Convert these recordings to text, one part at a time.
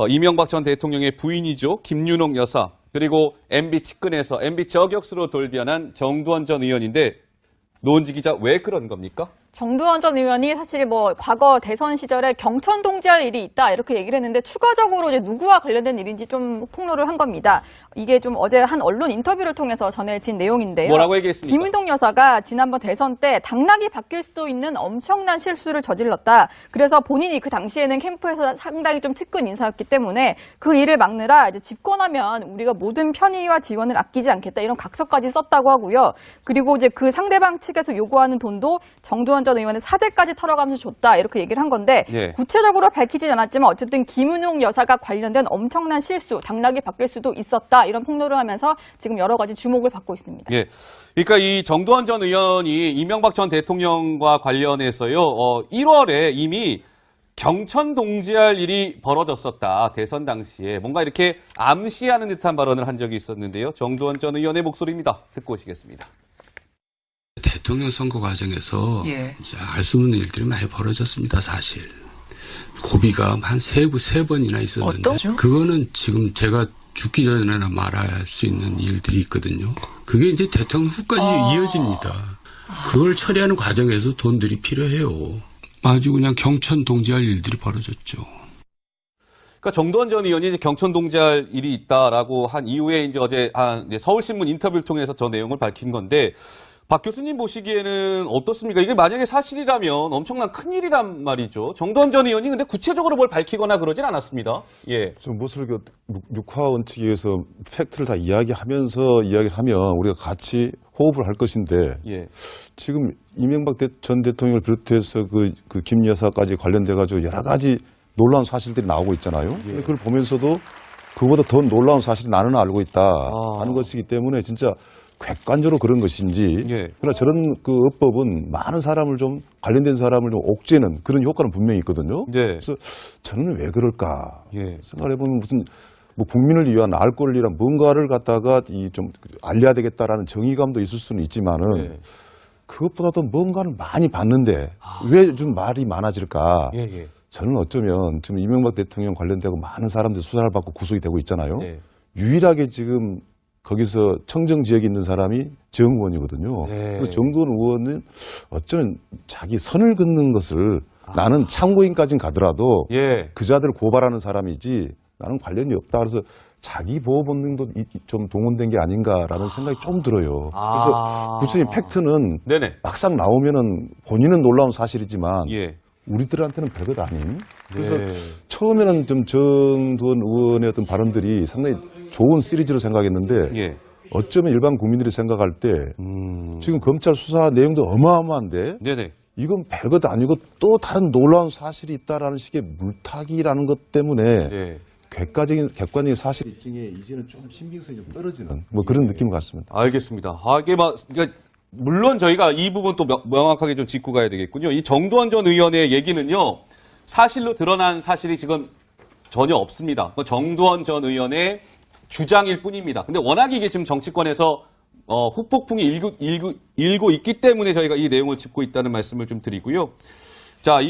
이명박 전 대통령의 부인이죠. 김윤옥 여사. 그리고 MB 측근에서 MB 저격수로 돌변한 정두원 전 의원인데 노은지 기자 왜 그런 겁니까? 정두원 전 의원이 사실 과거 대선 시절에 경천 동지할 일이 있다 이렇게 얘기를 했는데 추가적으로 이제 누구와 관련된 일인지 좀 폭로를 한 겁니다. 이게 좀 어제 한 언론 인터뷰를 통해서 전해진 내용인데요. 뭐라고 얘기했습니까? 김윤옥 여사가 지난번 대선 때 당락이 바뀔 수도 있는 엄청난 실수를 저질렀다. 그래서 본인이 그 당시에는 캠프에서 상당히 좀 측근 인사였기 때문에 그 일을 막느라 이제 집권하면 우리가 모든 편의와 지원을 아끼지 않겠다 이런 각서까지 썼다고 하고요. 그리고 이제 그 상대방 측에서 요구하는 돈도 정두원 전 의원의 사재까지 털어가면서 줬다 이렇게 얘기를 한 건데 예. 구체적으로 밝히진 않았지만 어쨌든 김윤옥 여사가 관련된 엄청난 실수, 당락이 바뀔 수도 있었다 이런 폭로를 하면서 지금 여러 가지 주목을 받고 있습니다. 예, 그러니까 이 정두원 전 의원이 이명박 전 대통령과 관련해서요 1월에 이미 경천 동지할 일이 벌어졌었다. 대선 당시에 뭔가 이렇게 암시하는 듯한 발언을 한 적이 있었는데요. 정두원 전 의원의 목소리입니다. 듣고 오시겠습니다. 대통령 선거 과정에서 예. 알 수 없는 일들이 많이 벌어졌습니다, 사실. 고비가 한 세 번이나 있었는데 어떠죠? 그거는 지금 제가 죽기 전에나 말할 수 있는 일들이 있거든요. 그게 이제 대통령 후까지 이어집니다. 그걸 처리하는 과정에서 돈들이 필요해요. 아주 그냥 경천 동지할 일들이 벌어졌죠. 그러니까 정두원 전 의원이 이제 경천 동지할 일이 있다라고 한 이후에 이제 어제 이제 서울신문 인터뷰를 통해서 저 내용을 밝힌 건데 박 교수님 보시기에는 어떻습니까? 이게 만약에 사실이라면 엄청난 큰일이란 말이죠. 정두원 전 의원이 근데 구체적으로 뭘 밝히거나 그러진 않았습니다. 예. 좀 무엇을 육화 원칙에 의해서 팩트를 다 이야기하면서 이야기를 하면 우리가 같이 호흡을 할 것인데 예. 지금 이명박 전 대통령을 비롯해서 그 김 여사까지 관련돼가지고 여러 가지 놀라운 사실들이 나오고 있잖아요. 근데 그걸 보면서도 그보다 더 놀라운 사실이 나는 알고 있다 하는 것이기 때문에 진짜 객관적으로 그런 것인지 예. 그러나 저런 그 어법은 많은 사람을 좀 관련된 사람을 좀 옥죄는 그런 효과는 분명히 있거든요. 네. 그래서 저는 왜 그럴까 예. 생각해보면 무슨 국민을 위한 알 권리란 뭔가를 갖다가 좀 알려야 되겠다라는 정의감도 있을 수는 있지만은 예. 그것보다도 뭔가를 많이 봤는데 왜 좀 말이 많아질까? 예, 예. 저는 어쩌면 지금 이명박 대통령 관련되고 많은 사람들이 수사를 받고 구속이 되고 있잖아요. 예. 유일하게 지금 거기서 청정 지역에 있는 사람이 정 의원이거든요. 네. 정두원 의원은 어쩌면 자기 선을 긋는 것을 나는 참고인까지는 가더라도 예. 그자들 고발하는 사람이지 나는 관련이 없다. 그래서 자기 보호 본능도 좀 동원된 게 아닌가라는 생각이 좀 들어요. 그래서 구체적인 팩트는 네네. 막상 나오면은 본인은 놀라운 사실이지만 예. 우리들한테는 별것 아닌. 그래서 네. 처음에는 좀 정두원 의원의 어떤 발언들이 상당히 좋은 시리즈로 생각했는데 예. 어쩌면 일반 국민들이 생각할 때 지금 검찰 수사 내용도 어마어마한데 네네. 이건 별것 아니고 또 다른 놀라운 사실이 있다라는 식의 물타기라는 것 때문에 예. 객관적인 사실 입증에 이제는 좀 신빙성이 좀 떨어지는 뭐 그런 느낌 같습니다. 알겠습니다. 이게 그러니까 물론 저희가 이 부분 또 명확하게 좀 짚고 가야 되겠군요. 이 정두원 전 의원의 얘기는요, 사실로 드러난 사실이 지금 전혀 없습니다. 정두원 전 의원의 주장일 뿐입니다. 근데 워낙 이게 지금 정치권에서 후폭풍이 일고 있기 때문에 저희가 이 내용을 짚고 있다는 말씀을 좀 드리고요. 자,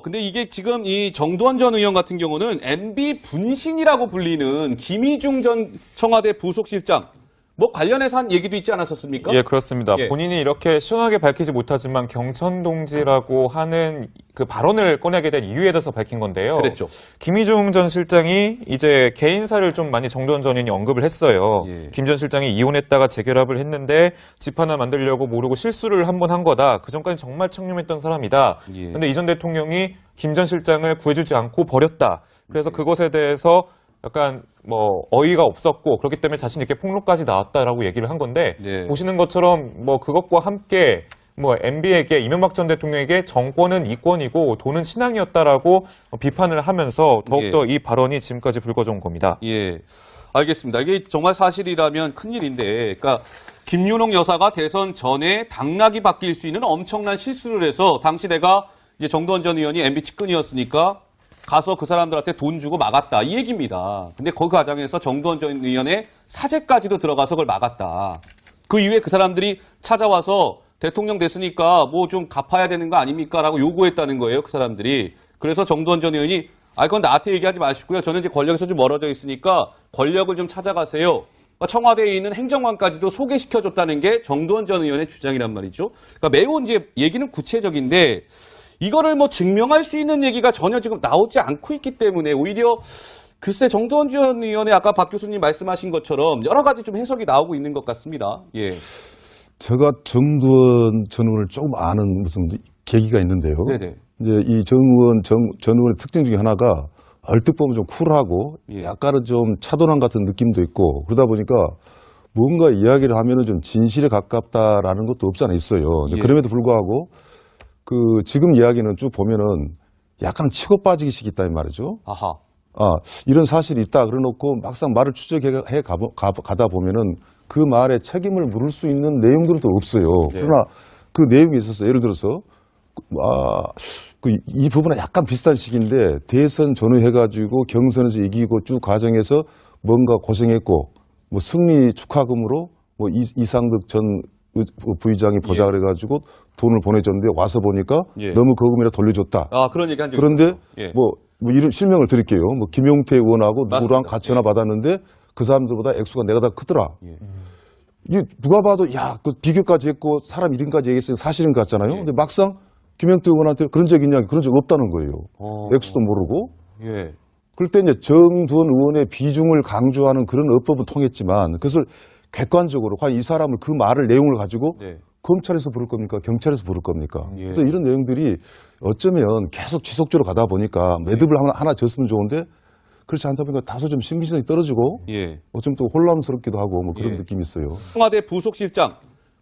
근데 이게 지금 이 정두원 전 의원 같은 경우는 MB 분신이라고 불리는 김희중 전 청와대 부속실장, 관련해서 한 얘기도 있지 않았었습니까? 예, 그렇습니다. 예. 본인이 이렇게 시원하게 밝히지 못하지만 경천동지라고 하는 그 발언을 꺼내게 된 이유에 대해서 밝힌 건데요. 그랬죠. 김희중 전 실장이 이제 개인사를 좀 많이 정두원 전 의원이 언급을 했어요. 예. 김 전 실장이 이혼했다가 재결합을 했는데 집 하나 만들려고 모르고 실수를 한 번 한 거다. 그 전까지 정말 청렴했던 사람이다. 예. 근데 이 전 대통령이 김 전 실장을 구해주지 않고 버렸다. 그래서 그것에 대해서 약간 어이가 없었고 그렇기 때문에 자신 있게 폭로까지 나왔다라고 얘기를 한 건데 네. 보시는 것처럼 그것과 함께 MB에게 이명박 전 대통령에게 정권은 이권이고 돈은 신앙이었다라고 비판을 하면서 더욱더 이 발언이 지금까지 불거져온 겁니다. 예. 알겠습니다. 이게 정말 사실이라면 큰일인데, 그러니까 김윤옥 여사가 대선 전에 당락이 바뀔 수 있는 엄청난 실수를 해서 당시 내가 이제 정두원 전 의원이 MB 측근이었으니까 가서 그 사람들한테 돈 주고 막았다. 이 얘기입니다. 근데 그 과정에서 정두원 전 의원의 사죄까지도 들어가서 그걸 막았다. 그 이후에 그 사람들이 찾아와서 대통령 됐으니까 좀 갚아야 되는 거 아닙니까? 라고 요구했다는 거예요. 그 사람들이. 그래서 정두원 전 의원이 그건 나한테 얘기하지 마시고요. 저는 이제 권력에서 좀 멀어져 있으니까 권력을 좀 찾아가세요. 그러니까 청와대에 있는 행정관까지도 소개시켜줬다는 게 정두원 전 의원의 주장이란 말이죠. 그러니까 매우 이제 얘기는 구체적인데 이거를 뭐 증명할 수 있는 얘기가 전혀 지금 나오지 않고 있기 때문에 오히려 글쎄 정두원 전 의원의 아까 박 교수님 말씀하신 것처럼 여러 가지 좀 해석이 나오고 있는 것 같습니다. 예. 제가 정두원 전 의원을 조금 아는 무슨 계기가 있는데요. 네네. 이제 이 전 의원의 특징 중에 하나가 얼뜻 보면 좀 쿨하고 예. 약간은 좀 차도남 같은 느낌도 있고 그러다 보니까 뭔가 이야기를 하면은 좀 진실에 가깝다라는 것도 없지 않아 있어요. 근데 예. 그럼에도 불구하고 지금 이야기는 쭉 보면은 약간 치고 빠지기식 있다는 말이죠. 아하. 이런 사실이 있다 그래놓고 막상 말을 추적해 가다 보면은 그 말에 책임을 물을 수 있는 내용들도 없어요. 네. 그러나 그 내용이 있어서 예를 들어서 이 부분은 약간 비슷한 식인데 대선 전후해가지고 경선에서 이기고 쭉 과정에서 뭔가 고생했고 뭐 승리 축하금으로 뭐 이상득 전 부의장이 보장을 해가지고 돈을 보내줬는데 와서 보니까 예. 너무 거금이라 돌려줬다. 그런 얘기 한 적이 그런데 있었죠. 예. 뭐 이런 실명을 드릴게요. 뭐 김용태 의원하고 누구랑 맞습니다. 같이 전화 받았는데 그 사람들보다 액수가 내가 다 크더라. 예. 이게 누가 봐도 그 비교까지 했고 사람 이름까지 얘기했으니 사실인 것 같잖아요. 예. 근데 막상 김용태 의원한테 그런 적 있냐? 그런 적 없다는 거예요. 액수도 모르고. 예. 그럴 때 이제 정두원 의원의 비중을 강조하는 그런 어법은 통했지만 그것을 객관적으로 과연 이 사람을 그 말을 내용을 가지고 네. 검찰에서 부를 겁니까? 경찰에서 부를 겁니까? 예. 그래서 이런 내용들이 어쩌면 계속 지속적으로 가다 보니까 매듭을 하나 졌으면 좋은데 그렇지 않다 보니까 다소 좀 신빙성이 떨어지고 예. 어쩌면 또 혼란스럽기도 하고 뭐 그런 예. 느낌이 있어요. 청와대 부속실장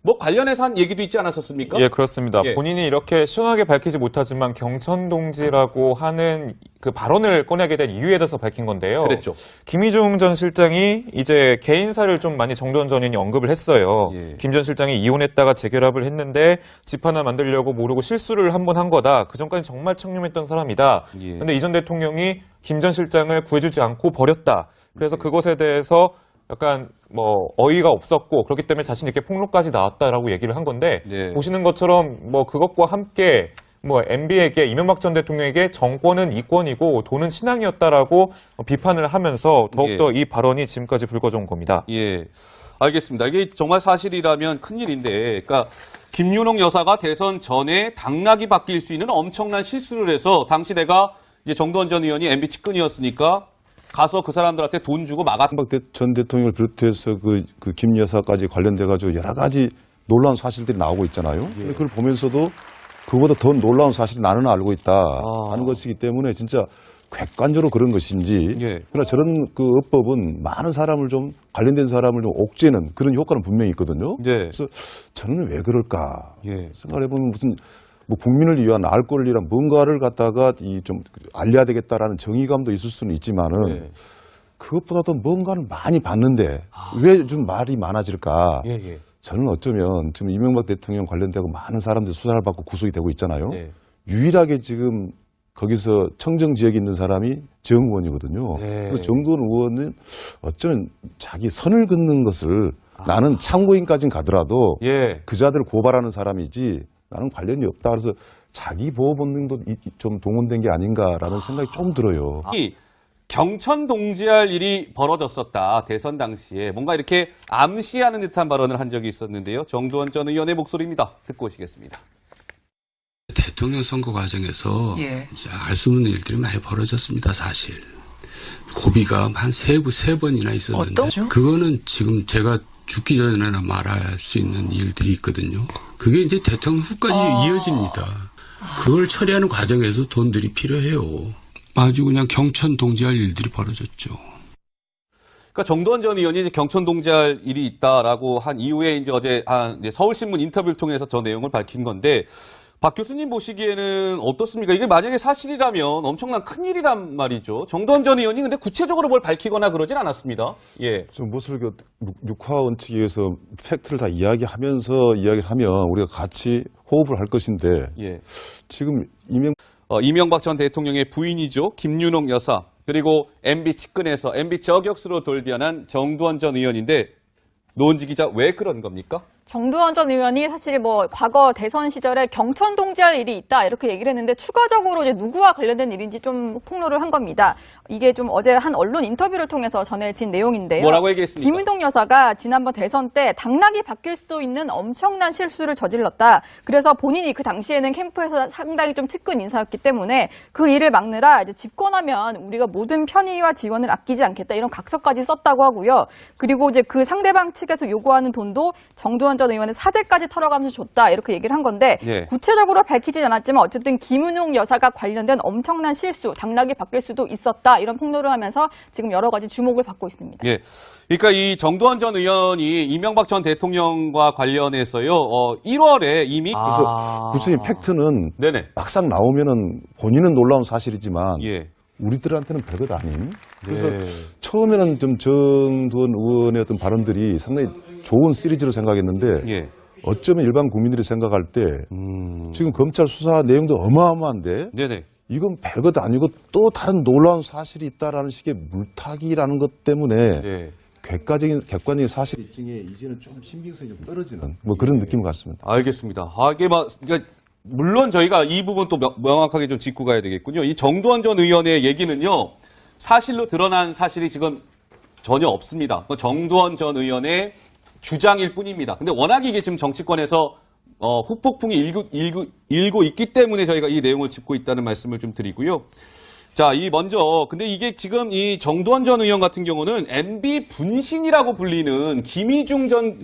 뭐 관련해서 한 얘기도 있지 않았었습니까? 예, 그렇습니다. 예. 본인이 이렇게 시원하게 밝히지 못하지만 경천동지라고 하는 그 발언을 꺼내게 된 이유에 대해서 밝힌 건데요. 그랬죠. 김희중 전 실장이 이제 개인사를 좀 많이 정두원 전 의원이 언급을 했어요. 예. 김 전 실장이 이혼했다가 재결합을 했는데 집 하나 만들려고 모르고 실수를 한 번 한 거다. 그 전까지 정말 청렴했던 사람이다. 예. 근데 이 전 대통령이 김 전 실장을 구해주지 않고 버렸다. 그래서 그것에 대해서 약간 뭐 어이가 없었고 그렇기 때문에 자신 있게 폭로까지 나왔다라고 얘기를 한 건데 네. 보시는 것처럼 뭐 그것과 함께 뭐 MB에게 이명박 전 대통령에게 정권은 이권이고 돈은 신앙이었다라고 비판을 하면서 더욱더 이 발언이 지금까지 불거져온 겁니다. 예. 알겠습니다. 이게 정말 사실이라면 큰일인데, 그러니까 김윤옥 여사가 대선 전에 당락이 바뀔 수 있는 엄청난 실수를 해서 당시 내가 이제 정두원 전 의원이 MB 측근이었으니까 가서 그 사람들한테 돈 주고 막았다. 이명박 전 대통령을 비롯해서 그 김 여사까지 관련돼가지고 여러 가지 놀라운 사실들이 나오고 있잖아요. 근데 그걸 보면서도 그보다 더 놀라운 사실이 나는 알고 있다 하는 것이기 때문에 진짜 객관적으로 그런 것인지. 예. 그러나 저런 그 어법은 많은 사람을 좀 관련된 사람을 좀 옥죄는 그런 효과는 분명히 있거든요. 네. 그래서 저는 왜 그럴까 예. 생각해보면 무슨 뭐 국민을 위한 알 권리를 위한 뭔가를 갖다가 좀 알려야 되겠다라는 정의감도 있을 수는 있지만은 네. 그것보다도 뭔가를 많이 봤는데 왜 좀 말이 많아질까? 예, 예. 저는 어쩌면 지금 이명박 대통령 관련되고 많은 사람들이 수사를 받고 구속이 되고 있잖아요. 네. 유일하게 지금 거기서 청정 지역에 있는 사람이 정 의원이거든요. 네. 그래서 정두원 의원은 어쩌면 자기 선을 긋는 것을 나는 참고인까지는 가더라도 예. 그자들을 고발하는 사람이지 나는 관련이 없다. 그래서 자기 보호 본능도 좀 동원된 게 아닌가라는 생각이 좀 들어요. 이 경천 동지할 일이 벌어졌었다. 대선 당시에 뭔가 이렇게 암시하는 듯한 발언을 한 적이 있었는데요. 정두원 전 의원의 목소리입니다. 듣고 오시겠습니다. 대통령 선거 과정에서 예. 알 수 없는 일들이 많이 벌어졌습니다, 사실. 고비가 한 세 번이나 있었는데 어떠죠? 그거는 지금 제가 죽기 전에나 말할 수 있는 일들이 있거든요. 그게 이제 대통령 후까지 이어집니다. 그걸 처리하는 과정에서 돈들이 필요해요. 아주 그냥 경천 동지할 일들이 벌어졌죠. 그러니까 정두원 전 의원이 이제 경천 동지할 일이 있다라고 한 이후에 이제 어제 이제 서울신문 인터뷰를 통해서 저 내용을 밝힌 건데 박 교수님 보시기에는 어떻습니까? 이게 만약에 사실이라면 엄청난 큰일이란 말이죠. 정두원 전 의원이 근데 구체적으로 뭘 밝히거나 그러진 않았습니다. 예. 좀 무엇을 육화 원칙에 의해서 팩트를 다 이야기하면서 이야기를 하면 우리가 같이 호흡을 할 것인데 예. 지금 이명박 전 대통령의 부인이죠. 김윤옥 여사. 그리고 MB 측근에서 MB 저격수로 돌변한 정두원 전 의원인데 노은지 기자 왜 그런 겁니까? 정두원 전 의원이 사실 뭐 과거 대선 시절에 경천 동지할 일이 있다 이렇게 얘기를 했는데 추가적으로 이제 누구와 관련된 일인지 좀 폭로를 한 겁니다. 이게 좀 어제 한 언론 인터뷰를 통해서 전해진 내용인데요. 뭐라고 얘기했습니까? 김은동 여사가 지난번 대선 때 당락이 바뀔 수도 있는 엄청난 실수를 저질렀다. 그래서 본인이 그 당시에는 캠프에서 상당히 좀 측근 인사였기 때문에 그 일을 막느라 이제 집권하면 우리가 모든 편의와 지원을 아끼지 않겠다 이런 각서까지 썼다고 하고요. 그리고 이제 그 상대방 측에서 요구하는 돈도 정두원 전 의원의 사재까지 털어가면서 줬다 이렇게 얘기를 한 건데 예. 구체적으로 밝히진 않았지만 어쨌든 김은용 여사가 관련된 엄청난 실수, 당락이 바뀔 수도 있었다 이런 폭로를 하면서 지금 여러 가지 주목을 받고 있습니다. 예. 그러니까 이 정두원 전 의원이 이명박 전 대통령과 관련해서요, 1월에 이미. 그래서 구체적인 팩트는 네네. 막상 나오면은 본인은 놀라운 사실이지만 예. 우리들한테는 별것 아닌. 그래서 예. 처음에는 좀 정두원 의원의 어떤 발언들이 상당히 좋은 시리즈로 생각했는데 예. 어쩌면 일반 국민들이 생각할 때 지금 검찰 수사 내용도 어마어마한데 네네. 이건 별것 아니고 또 다른 놀라운 사실이 있다라는 식의 물타기라는 것 때문에 예. 객관적인 사실 입증에 이제는 좀 신빙성이 좀 떨어지는 뭐 그런 느낌 같습니다. 알겠습니다. 이게 그러니까 물론 저희가 이 부분 또 명확하게 좀 짚고 가야 되겠군요. 이 정두원 전 의원의 얘기는요, 사실로 드러난 사실이 지금 전혀 없습니다. 정두원 전 의원의 주장일 뿐입니다. 근데 워낙 이게 지금 정치권에서 후폭풍이 일고 있기 때문에 저희가 이 내용을 짚고 있다는 말씀을 좀 드리고요. 자, 근데 이게 지금 이 정두원 전 의원 같은 경우는 MB 분신이라고 불리는 김희중 전